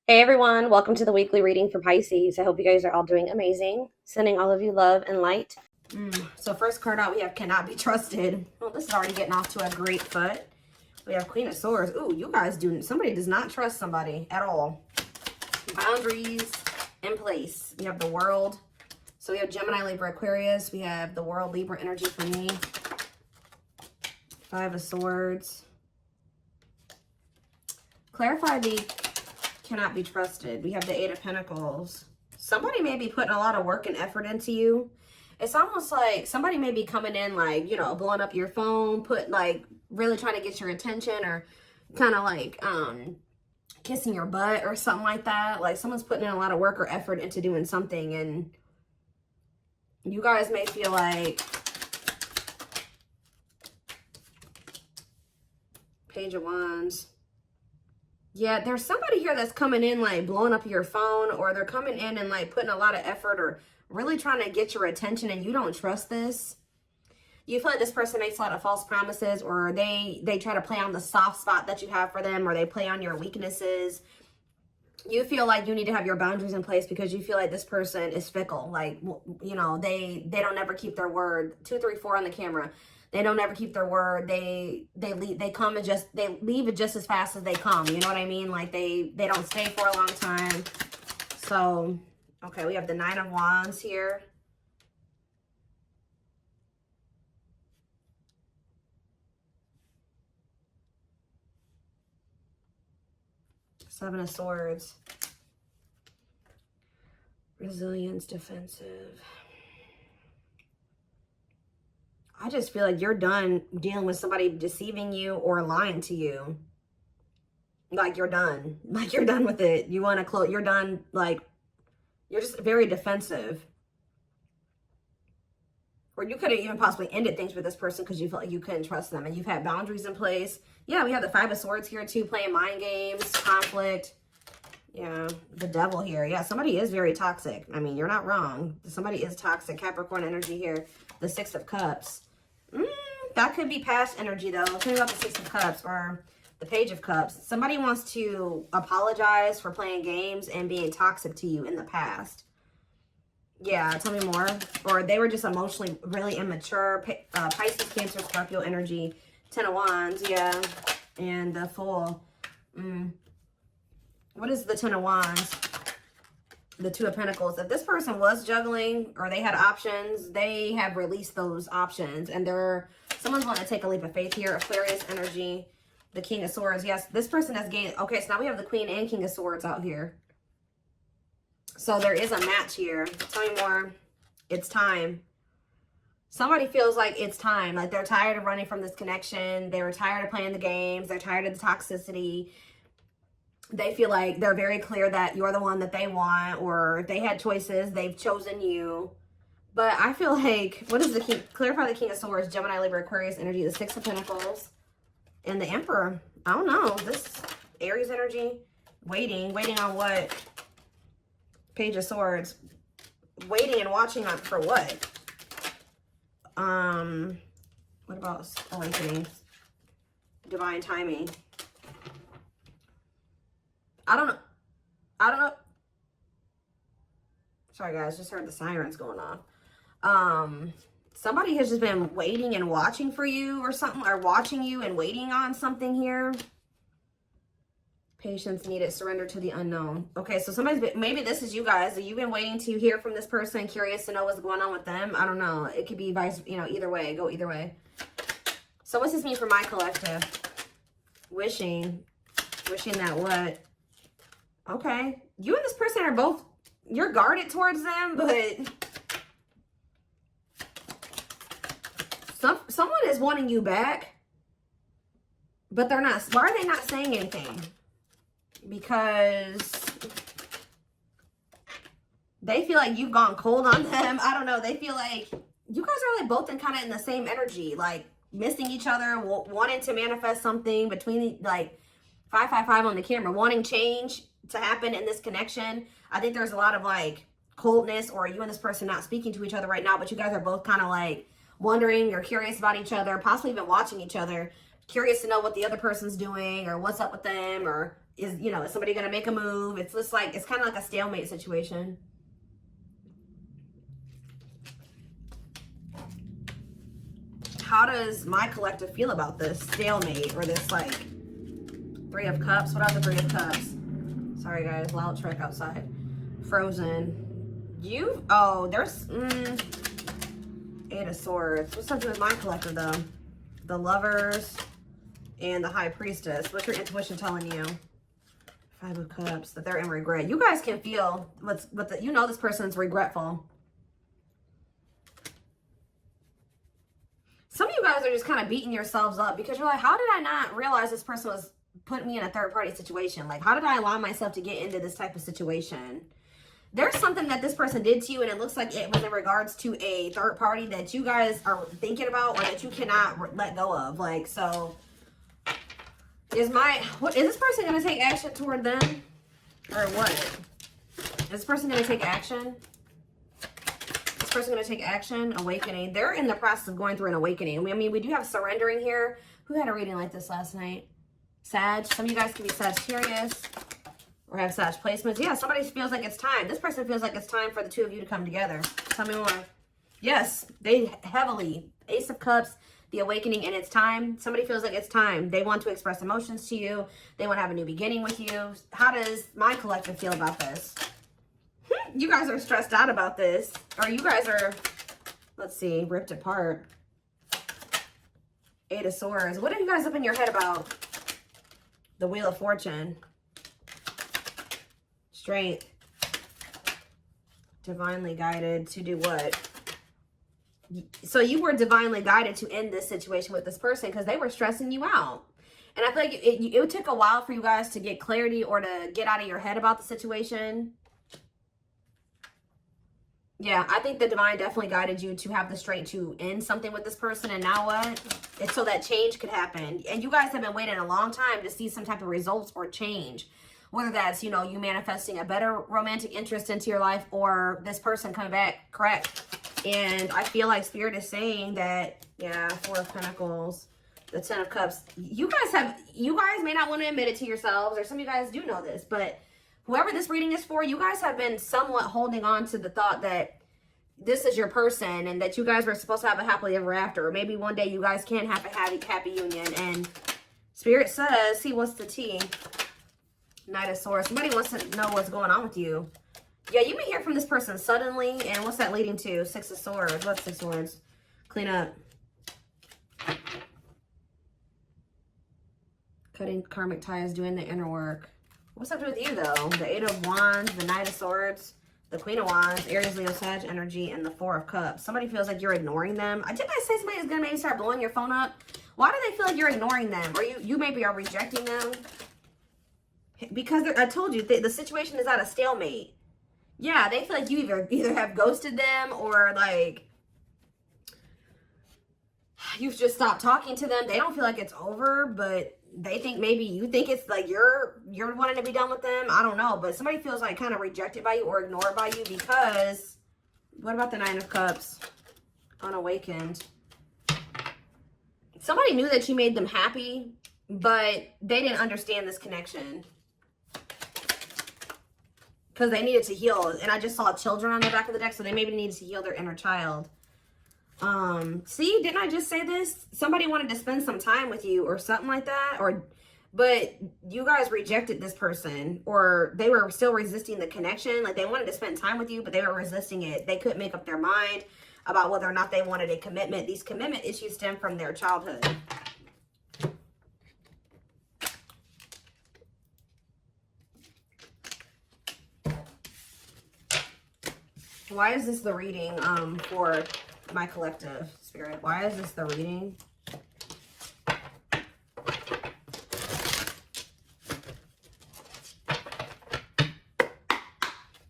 Hey everyone, welcome to the weekly reading for Pisces. I hope you guys are all doing amazing. Sending all of you love and light. So first card out, we have Cannot Be Trusted. Well, this is already getting off to a great foot. We have Queen of Swords. Ooh, you guys somebody does not trust somebody at all. Boundaries in place. We have the World. So we have Gemini, Libra, Aquarius. We have the World, Libra energy for me. Five of Swords. Clarify the Cannot Be Trusted. We have the Eight of Pentacles. Somebody may be putting a lot of work and effort into you. It's almost like somebody may be coming in like, blowing up your phone, really trying to get your attention, or kind of like kissing your butt or something like that. Like someone's putting in a lot of work or effort into doing something, and you guys may feel like Page of Wands. Yeah, there's somebody here that's coming in like blowing up your phone, or they're coming in and like putting a lot of effort or really trying to get your attention, and you don't trust this. You feel like this person makes a lot of false promises, or they try to play on the soft spot that you have for them, or they play on your weaknesses. You feel like you need to have your boundaries in place because you feel like this person is fickle. Like, they don't ever keep their word. 2, 3, 4 on the camera. They don't ever keep their word. They leave, they leave it just as fast as they come. You know what I mean? Like they don't stay for a long time. So, okay, we have the Nine of Wands here. Seven of Swords. Resilience, defensive. I just feel like you're done dealing with somebody deceiving you or lying to you. Like you're done. Like you're done with it. You want to close. You're done. Like you're just very defensive. Or you could have even possibly ended things with this person because you felt like you couldn't trust them, and you've had boundaries in place. Yeah, we have the Five of Swords here too, playing mind games, conflict. Yeah, the Devil here. Yeah, somebody is very toxic. I mean, you're not wrong. Somebody is toxic. Capricorn energy here. The Six of Cups. That could be past energy, though. Tell me about the Six of Cups or the Page of Cups. Somebody wants to apologize for playing games and being toxic to you in the past. Yeah, tell me more. Or they were just emotionally really immature. Pisces, Cancer, Scorpio energy. 10 of Wands, yeah. And the Fool. What is the 10 of Wands? The Two of Pentacles. If this person was juggling or they had options, they have released those options. And someone's going to take a leap of faith here. Aquarius energy. The King of Swords. Yes, this person has gained. Okay, so now we have the Queen and King of Swords out here. So there is a match here. Tell me more. It's time. Somebody feels like it's time. Like they're tired of running from this connection. They were tired of playing the games. They're tired of the toxicity. They feel like they're very clear that you're the one that they want, or if they had choices, they've chosen you. But I feel like, what is the King? Clarify the King of Swords, Gemini, Libra, Aquarius energy, the Six of Pentacles, and the Emperor. I don't know. This Aries energy, waiting on what? Page of Swords, waiting and watching on for what? What about awakening? Divine timing. I don't know. Sorry guys, just heard the sirens going off. Somebody has just been waiting and watching for you or something, or watching you and waiting on something here. Patience needed, surrender to the unknown. Okay, so maybe this is you guys. You've been waiting to hear from this person, curious to know what's going on with them. I don't know. It could be either way. Go either way. So what's this mean for my collective? Wishing that what? Okay, you and this person are both, you're guarded towards them, but someone is wanting you back, but they're not. Why are they not saying anything? Because they feel like you've gone cold on them. I don't know. They feel like you guys are like both kind of in the same energy, like missing each other, wanting to manifest something between like 555 on the camera, wanting change to happen in this connection. I think there's a lot of like coldness, or you and this person not speaking to each other right now, but you guys are both kind of like wondering or curious about each other, possibly even watching each other, curious to know what the other person's doing or what's up with them, or is, you know, is somebody going to make a move? It's just like, it's kind of like a stalemate situation. How does my collective feel about this stalemate or this like 3 of Cups? What are the 3 of Cups? Sorry guys, loud truck outside. Frozen. There's 8 of Swords. What's up with my collective though? The Lovers and the High Priestess. What's your intuition telling you? 5 of Cups, that they're in regret. You guys can feel you know this person's regretful. Some of you guys are just kind of beating yourselves up because you're like, how did I not realize this person was putting me in a third party situation? Like, how did I allow myself to get into this type of situation? There's something that this person did to you, and it looks like it was in regards to a third party that you guys are thinking about or that you cannot let go of. Like, so is this person going to take action toward them or what? Is this person going to take action? This person going to take action, awakening. They're in the process of going through an awakening. I mean, we do have surrendering here. Who had a reading like this last night? Sag. Some of you guys can be Sagittarius or have Sag placements. Yeah, somebody feels like it's time. This person feels like it's time for the 2 of you to come together. Tell me more. Yes, they heavily. Ace of Cups, the awakening, and it's time. Somebody feels like it's time. They want to express emotions to you. They want to have a new beginning with you. How does my collective feel about this? You guys are stressed out about this. Or you guys are, let's see, ripped apart. 8 of Swords. What are you guys up in your head about? The Wheel of Fortune. Strength. Divinely guided to do what? So you were divinely guided to end this situation with this person because they were stressing you out. And I feel like it took a while for you guys to get clarity or to get out of your head about the situation. Yeah, I think the divine definitely guided you to have the strength to end something with this person. And now what? It's so that change could happen. And you guys have been waiting a long time to see some type of results or change. Whether that's, you know, you manifesting a better romantic interest into your life or this person coming back correct. And I feel like Spirit is saying that, yeah, 4 of Pentacles, the 10 of Cups. You guys may not want to admit it to yourselves, or some of you guys do know this, but whoever this reading is for, you guys have been somewhat holding on to the thought that this is your person and that you guys were supposed to have a happily ever after. Or maybe one day you guys can have a happy union. And Spirit says, see, what's the tea? Knight of Swords. Somebody wants to know what's going on with you. Yeah, you may hear from this person suddenly. And what's that leading to? 6 of Swords. What's 6 of Swords? Clean up. Cutting karmic ties, doing the inner work. What's up with you, though? The 8 of Wands, the Knight of Swords, the Queen of Wands, Aries, Leo, Sag energy, and the 4 of Cups. Somebody feels like you're ignoring them. Didn't I say somebody is going to maybe start blowing your phone up? Why do they feel like you're ignoring them? Or you maybe are rejecting them? Because I told you, the situation is at a stalemate. Yeah, they feel like you either have ghosted them or like you've just stopped talking to them. They don't feel like it's over, but they think maybe you think it's like you're wanting to be done with them. I don't know, but somebody feels like kind of rejected by you or ignored by you because what about the 9 of Cups? Unawakened. Somebody knew that you made them happy, but they didn't understand this connection. Because they needed to heal. And I just saw children on the back of the deck, so they maybe needed to heal their inner child. See, didn't I just say this? Somebody wanted to spend some time with you or something like that. But you guys rejected this person. Or they were still resisting the connection. Like they wanted to spend time with you, but they were resisting it. They couldn't make up their mind about whether or not they wanted a commitment. These commitment issues stem from their childhood. Why is this the reading for my collective, Spirit? Why is this the reading?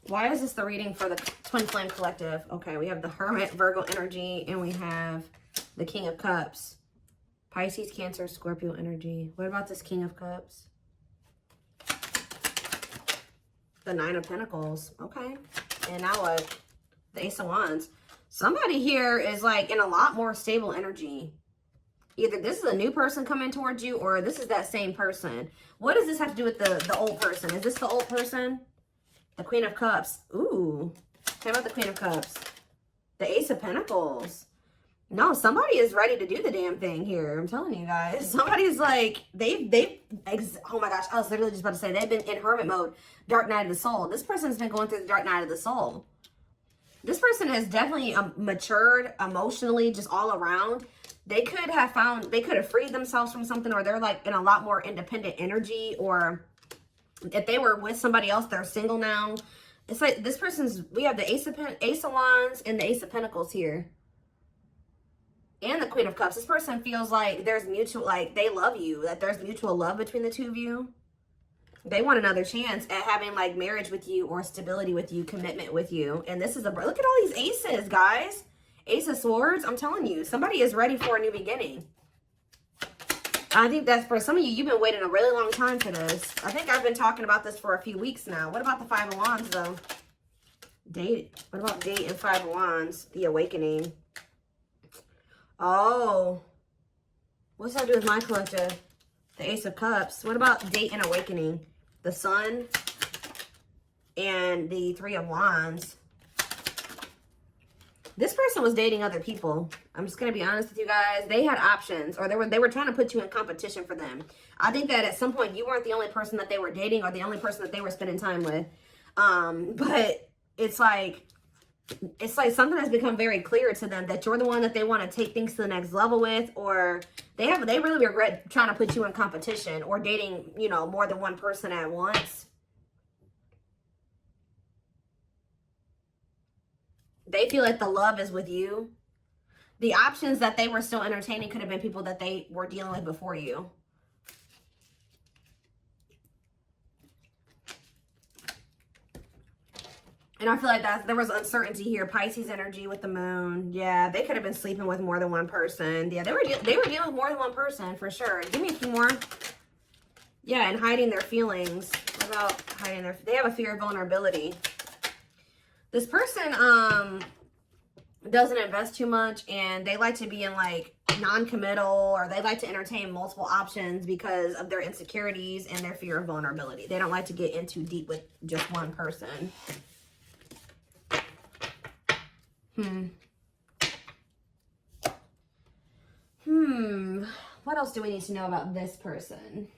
Why is this the reading for the Twin Flame Collective? Okay, we have the Hermit, Virgo energy, and we have the King of Cups. Pisces, Cancer, Scorpio energy. What about this King of Cups? The 9 of Pentacles. Okay. And now what? The Ace of Wands. Somebody here is like in a lot more stable energy. Either this is a new person coming towards you, or this is that same person. What does this have to do with the old person? Is this the old person? The Queen of Cups. Ooh. How about the Queen of Cups? The Ace of Pentacles. No, somebody is ready to do the damn thing here. I'm telling you guys. Somebody's like, oh my gosh, I was literally just about to say, they've been in hermit mode. Dark night of the soul. This person's been going through the dark night of the soul. This person has definitely matured emotionally, just all around. They could have freed themselves from something, or they're like in a lot more independent energy, or if they were with somebody else, they're single now. It's like this person's, we have the Ace of Wands and the Ace of Pentacles here. And the Queen of Cups. This person feels like there's mutual, like they love you, that there's mutual love between the two of you. They want another chance at having like marriage with you, or stability with you, commitment with you. And this is look at all these aces, guys. Ace of Swords. I'm telling you, somebody is ready for a new beginning. I think that's for some of you, you've been waiting a really long time for this. I think I've been talking about this for a few weeks now. What about the Five of Wands though? Date. What about date and Five of Wands? The awakening. Oh. What's that do with my collective? The Ace of Cups. What about date and awakening? The Sun and the Three of Wands. This person was dating other people. I'm just going to be honest with you guys. They had options, or they were trying to put you in competition for them. I think that at some point you weren't the only person that they were dating, or the only person that they were spending time with. But it's like something has become very clear to them that you're the one that they want to take things to the next level with, or they really regret trying to put you in competition, or dating, you know, more than one person at once. They feel like the love is with you. The options that they were still entertaining could have been people that they were dealing with before you. And I feel like there was uncertainty here. Pisces energy with the moon. Yeah, they could have been sleeping with more than one person. Yeah, they were dealing with more than one person for sure. Give me a few more. Yeah, and hiding their feelings. What about hiding they have a fear of vulnerability. This person doesn't invest too much, and they like to be in like non-committal, or they like to entertain multiple options because of their insecurities and their fear of vulnerability. They don't like to get in too deep with just one person. What else do we need to know about this person?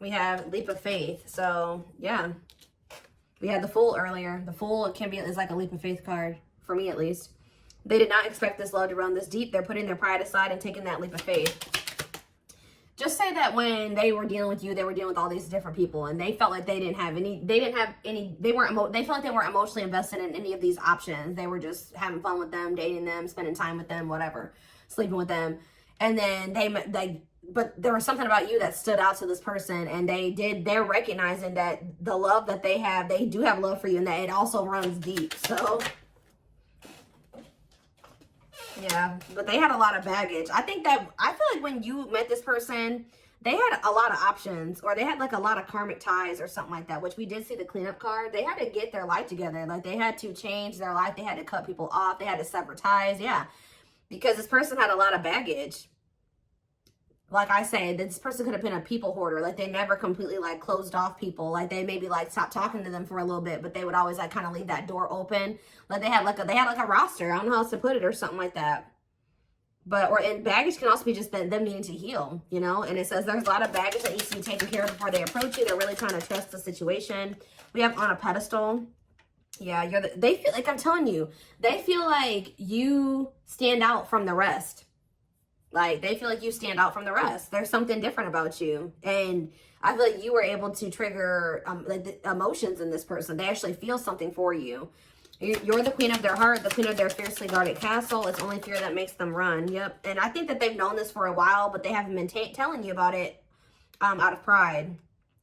We have leap of faith. So yeah, we had the Fool earlier. The Fool is like a leap of faith card, for me at least. They did not expect this love to run this deep. They're putting their pride aside and taking that leap of faith. Just say that when they were dealing with you, they were dealing with all these different people, and they felt like they felt like they weren't emotionally invested in any of these options. They were just having fun with them, dating them, spending time with them, whatever, sleeping with them. And then but there was something about you that stood out to this person, and they're recognizing that the love that they do have love for you, and that it also runs deep. So yeah, but they had a lot of baggage. I feel like when you met this person, they had a lot of options, or they had like a lot of karmic ties or something like that, which we did see the cleanup card. They had to get their life together. Like they had to change their life. They had to cut people off. They had to sever ties. Yeah, because this person had a lot of baggage. Like I said, this person could have been a people hoarder. Like they never completely like closed off people. Like they maybe like stopped talking to them for a little bit, but they would always like kind of leave that door open. Like they had like a roster. I don't know how else to put it, or something like that. And baggage can also be just them needing to heal, you know? And it says there's a lot of baggage that needs to be taken care of before they approach you. They're really trying to trust the situation. We have on a pedestal. Yeah, they feel like, I'm telling you, they feel like you stand out from the rest. Like, they feel like you stand out from the rest. There's something different about you. And I feel like you were able to trigger like the emotions in this person. They actually feel something for you. You're the queen of their heart, the queen of their fiercely guarded castle. It's only fear that makes them run. Yep. And I think that they've known this for a while, but they haven't been telling you about it out of pride.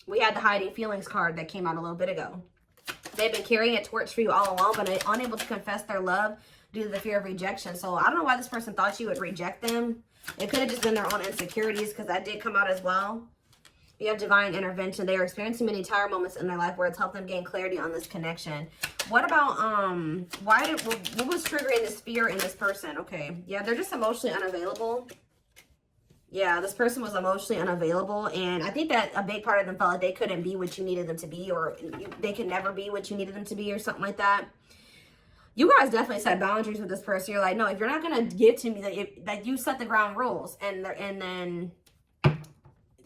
We had the hiding feelings card that came out a little bit ago. They've been carrying a torch for you all along, but unable to confess their love due to the fear of rejection. So I don't know why this person thought you would reject them. It could have just been their own insecurities, because that did come out as well. You have divine intervention. They are experiencing many Tower moments in their life where it's helped them gain clarity on this connection. What about, what was triggering this fear in this person? Okay, yeah, they're just emotionally unavailable. Yeah, this person was emotionally unavailable, and I think that a big part of them felt like they couldn't be what you needed them to be, or they could never be what you needed them to be, or something like that. You guys definitely set boundaries with this person. You're like, no, if you're not going to give to me, that you set the ground rules, and then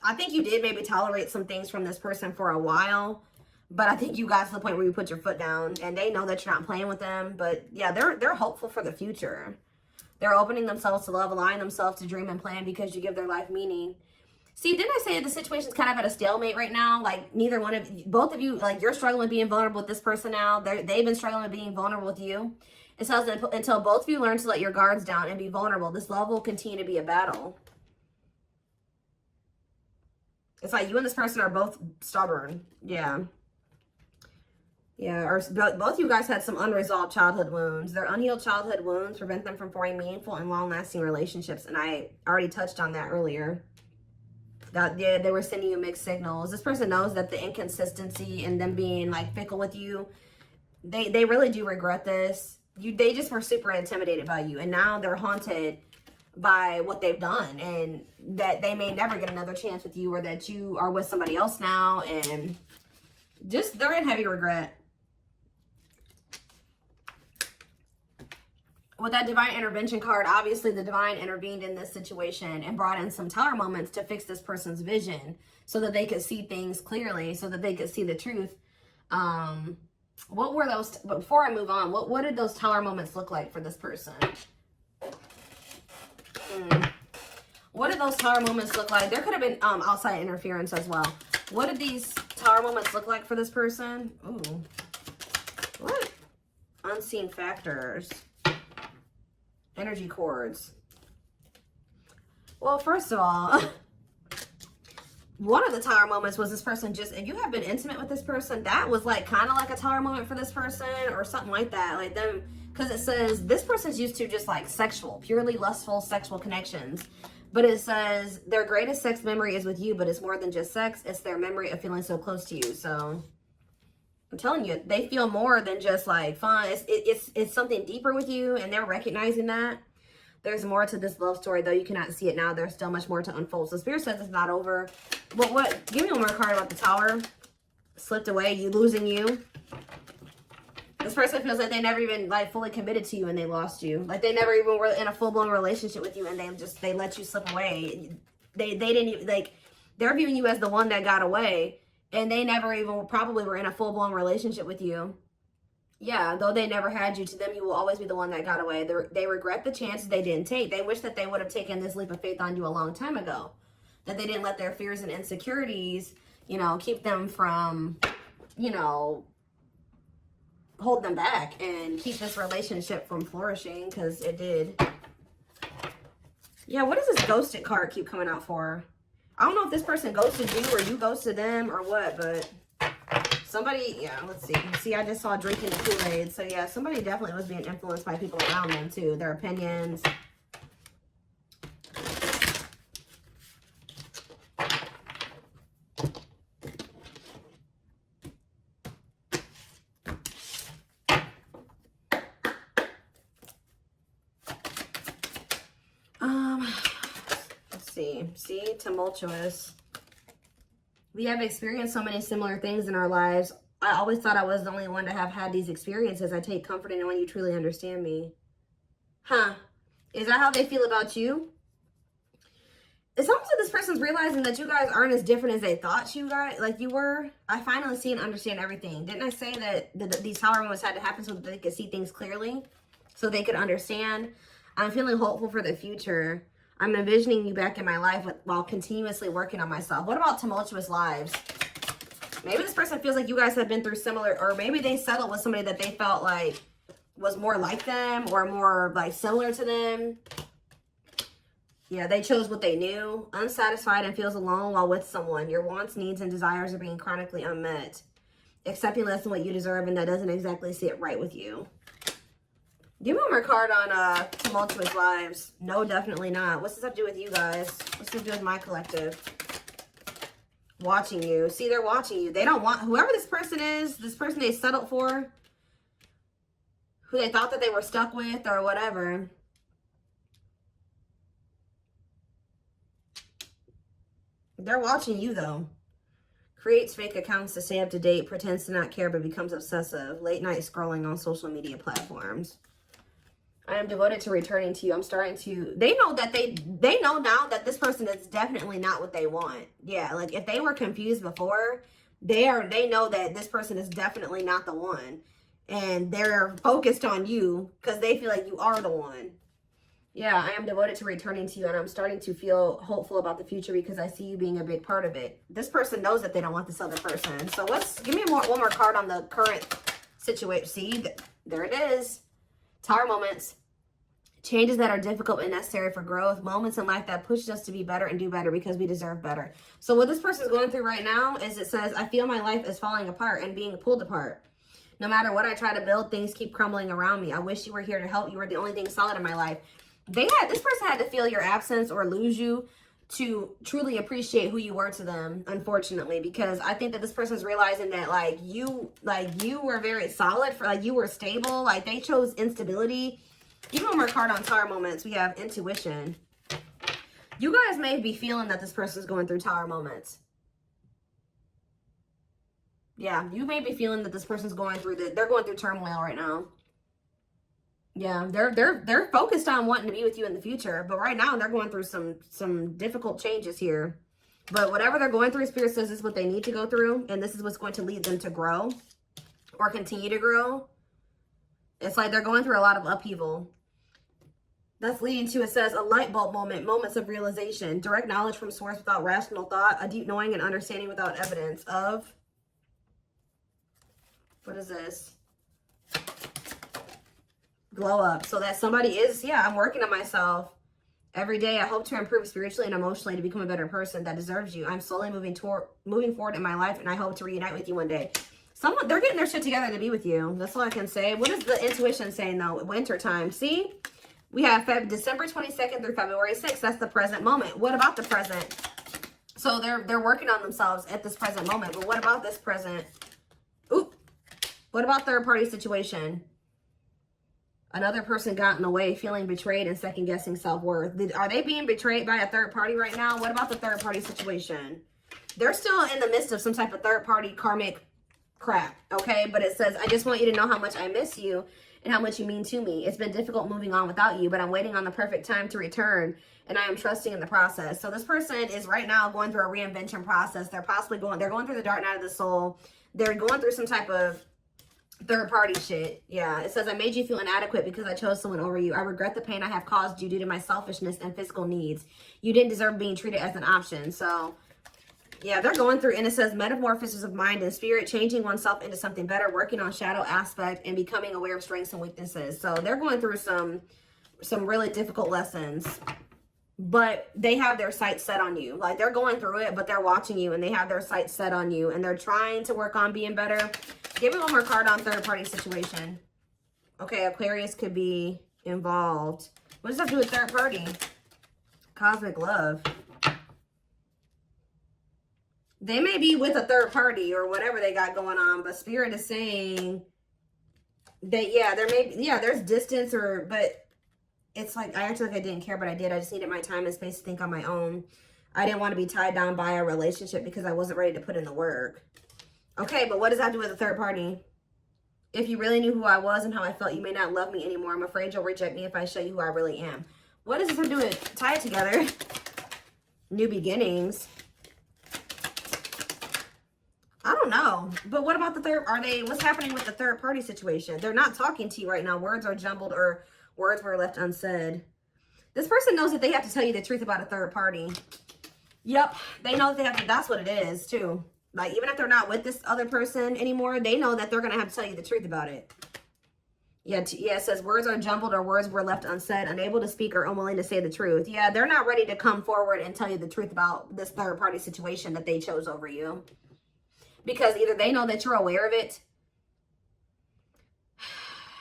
I think you did maybe tolerate some things from this person for a while, but I think you got to the point where you put your foot down, and they know that you're not playing with them. But yeah, they're hopeful for the future. They're opening themselves to love, allowing themselves to dream and plan because you give their life meaning. See, didn't I say that the situation's kind of at a stalemate right now? Like, neither one of you, both of you, like, you're struggling with being vulnerable with this person now. They've been struggling with being vulnerable with you. It says that until both of you learn to let your guards down and be vulnerable, this love will continue to be a battle. It's like you and this person are both stubborn. Yeah. Yeah, or both you guys had some unresolved childhood wounds. Their unhealed childhood wounds prevent them from forming meaningful and long-lasting relationships. And I already touched on that earlier. That yeah, they were sending you mixed signals. This person knows that the inconsistency and them being like fickle with you, they really do regret this. They just were super intimidated by you, and now they're haunted by what they've done, and that they may never get another chance with you, or that you are with somebody else now, and just they're in heavy regret. With that divine intervention card, obviously the divine intervened in this situation and brought in some Tower moments to fix this person's vision so that they could see things clearly, so that they could see the truth. What were those, before I move on, what did those Tower moments look like for this person? What did those Tower moments look like? There could have been outside interference as well. What did these Tower moments look like for this person? Ooh. What? Unseen factors. Energy cords. Well, first of all, one of the Tower moments was this person just, if you have been intimate with this person, that was like kind of like a Tower moment for this person, or something like that. Like them, because it says this person's used to just like sexual, purely lustful sexual connections. But it says their greatest sex memory is with you, but it's more than just sex. It's their memory of feeling so close to you. So I'm telling you, they feel more than just like fun. It's something deeper with you, and they're recognizing that. There's more to this love story, though you cannot see it now. There's still much more to unfold. So Spirit says it's not over. But what? Give me one more card about the Tower. Slipped away. You losing you. This person feels like they never even like fully committed to you, and they lost you. Like they never even were in a full-blown relationship with you, and they let you slip away. They didn't even, like, they're viewing you as the one that got away. And they never even probably were in a full-blown relationship with you. Yeah, though they never had you, to them, you will always be the one that got away. They regret the chances they didn't take. They wish that they would have taken this leap of faith on you a long time ago. That they didn't let their fears and insecurities, you know, keep them from, you know, hold them back and keep this relationship from flourishing, because it did. Yeah, what does this ghosted card keep coming out for? I don't know if this person ghosted you or you ghosted them or what, but somebody, yeah, let's see. See, I just saw drinking the Kool-Aid. So, yeah, somebody definitely was being influenced by people around them, too. Their opinions. See, tumultuous. We have experienced so many similar things in our lives. I always thought I was the only one to have had these experiences. I take comfort in knowing you truly understand me. Huh? Is that how they feel about you? It's almost like this person's realizing that you guys aren't as different as they thought you were. I finally see and understand everything. Didn't I say that these Tower moments had to happen so that they could see things clearly, so they could understand? I'm feeling hopeful for the future. I'm envisioning you back in my life while continuously working on myself. What about tumultuous lives? Maybe this person feels like you guys have been through similar, or maybe they settled with somebody that they felt like was more like them or more like similar to them. Yeah, they chose what they knew. Unsatisfied and feels alone while with someone. Your wants, needs, and desires are being chronically unmet. Accepting less than what you deserve, and that doesn't exactly sit right with you. Give me one more card on tumultuous lives. No, definitely not. What's this have to do with you guys? What's this have to do with my collective? Watching you. See, they're watching you. They don't want, whoever this person is, this person they settled for, who they thought that they were stuck with or whatever. They're watching you, though. Creates fake accounts to stay up to date, pretends to not care, but becomes obsessive. Late night scrolling on social media platforms. I am devoted to returning to you. I'm starting to, they know that they know now that this person is definitely not what they want. Yeah, like if they were confused before, they know that this person is definitely not the one. And they're focused on you because they feel like you are the one. Yeah, I am devoted to returning to you, and I'm starting to feel hopeful about the future because I see you being a big part of it. This person knows that they don't want this other person. So give me one more card on the current situation. See, there it is. Tower moments. Changes that are difficult and necessary for growth. Moments in life that push us to be better and do better because we deserve better. So what this person is going through right now is it says, I feel my life is falling apart and being pulled apart. No matter what I try to build, things keep crumbling around me. I wish you were here to help. You were the only thing solid in my life. This person had to feel your absence or lose you to truly appreciate who you were to them, unfortunately, because I think that this person's realizing that you were very solid, for you were stable, they chose instability. Give me one more card on tower moments. We have intuition. You guys may be feeling that this person's going through tower moments. Yeah, you may be feeling that this person's going through they're going through turmoil right now. Yeah, they're focused on wanting to be with you in the future, but right now they're going through some difficult changes here. But whatever they're going through, Spirit says this is what they need to go through, and this is what's going to lead them to grow or continue to grow. It's like they're going through a lot of upheaval. That's leading to, it says, a light bulb moment, moments of realization, direct knowledge from source without rational thought, a deep knowing and understanding without evidence of, what is this? Glow up. So that somebody is, yeah, I'm working on myself every day. I hope to improve spiritually and emotionally to become a better person that deserves you. I'm slowly moving forward in my life, and I hope to reunite with you one day. They're getting their shit together to be with you. That's all I can say. What is the intuition saying, though? Winter time. See? We have December 22nd through February 6th. That's the present moment. What about the present? So they're working on themselves at this present moment. But what about this present? Oop. What about third-party situation? Another person got in the way, feeling betrayed and second-guessing self-worth. Are they being betrayed by a third party right now? What about the third-party situation? They're still in the midst of some type of third-party karmic crap, okay? But it says, I just want you to know how much I miss you and how much you mean to me. It's been difficult moving on without you, but I'm waiting on the perfect time to return, and I am trusting in the process. So this person is right now going through a reinvention process. They're going through the dark night of the soul. They're going through some type of third-party shit. Yeah, it says, I made you feel inadequate because I chose someone over you. I regret the pain I have caused you due to my selfishness and physical needs. You didn't deserve being treated as an option. So yeah, they're going through, and it says metamorphosis of mind and spirit, changing oneself into something better, working on shadow aspect, and becoming aware of strengths and weaknesses. So they're going through some really difficult lessons, but they have their sights set on you. They're going through it, but they're watching you, and they have their sights set on you, and they're trying to work on being better. Give me one more card on third-party situation. Okay, Aquarius could be involved. What does that have to do with third party? Cosmic love. They may be with a third party or whatever they got going on, but Spirit is saying that, yeah, there's distance, but it's like, I actually I didn't care, but I did. I just needed my time and space to think on my own. I didn't want to be tied down by a relationship because I wasn't ready to put in the work. Okay, but what does that have to do with a third party? If you really knew who I was and how I felt, you may not love me anymore. I'm afraid you'll reject me if I show you who I really am. What does this have to do with? Tie it together. New beginnings. I don't know. But what about the what's happening with the third party situation? They're not talking to you right now. Words are jumbled or words were left unsaid. This person knows that they have to tell you the truth about a third party. Yep. They know that they have to, that's what it is too. Even if they're not with this other person anymore, they know that they're going to have to tell you the truth about it. Yeah, it says words are jumbled or words were left unsaid, unable to speak or unwilling to say the truth. Yeah, they're not ready to come forward and tell you the truth about this third party situation that they chose over you. Because either they know that you're aware of it,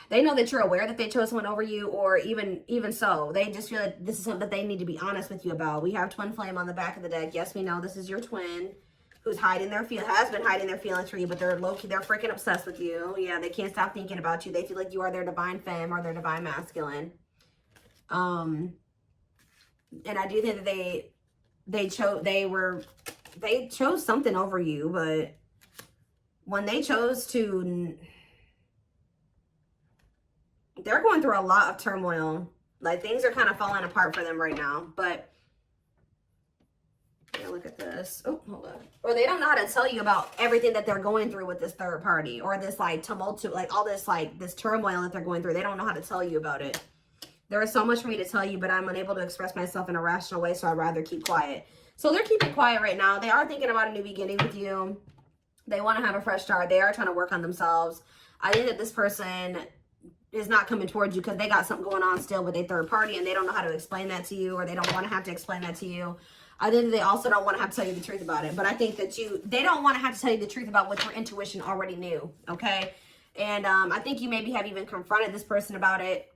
they know that you're aware that they chose someone over you, or even so, they just feel like this is something that they need to be honest with you about. We have twin flame on the back of the deck. Yes, we know this is your twin who's hiding their has been hiding their feelings for you, but they're low-key, they're freaking obsessed with you. Yeah, they can't stop thinking about you. They feel like you are their divine femme or their divine masculine. And I do think that they chose something over you, but when they chose to, they're going through a lot of turmoil. Like, things are kind of falling apart for them right now. But yeah, look at this. Oh, hold on. Or they don't know how to tell you about everything that they're going through with this third party, or this like tumult, like all this like this turmoil that they're going through. They don't know how to tell you about it. There is so much for me to tell you, but I'm unable to express myself in a rational way, so I'd rather keep quiet. So they're keeping quiet right now. They are thinking about a new beginning with you. They want to have a fresh start. They are trying to work on themselves. I think that this person is not coming towards you because they got something going on still with a third party, and they don't know how to explain that to you, or they don't want to have to explain that to you. I think that they also don't want to have to tell you the truth about it. But I think that they don't want to have to tell you the truth about what your intuition already knew, okay? And I think you maybe have even confronted this person about it,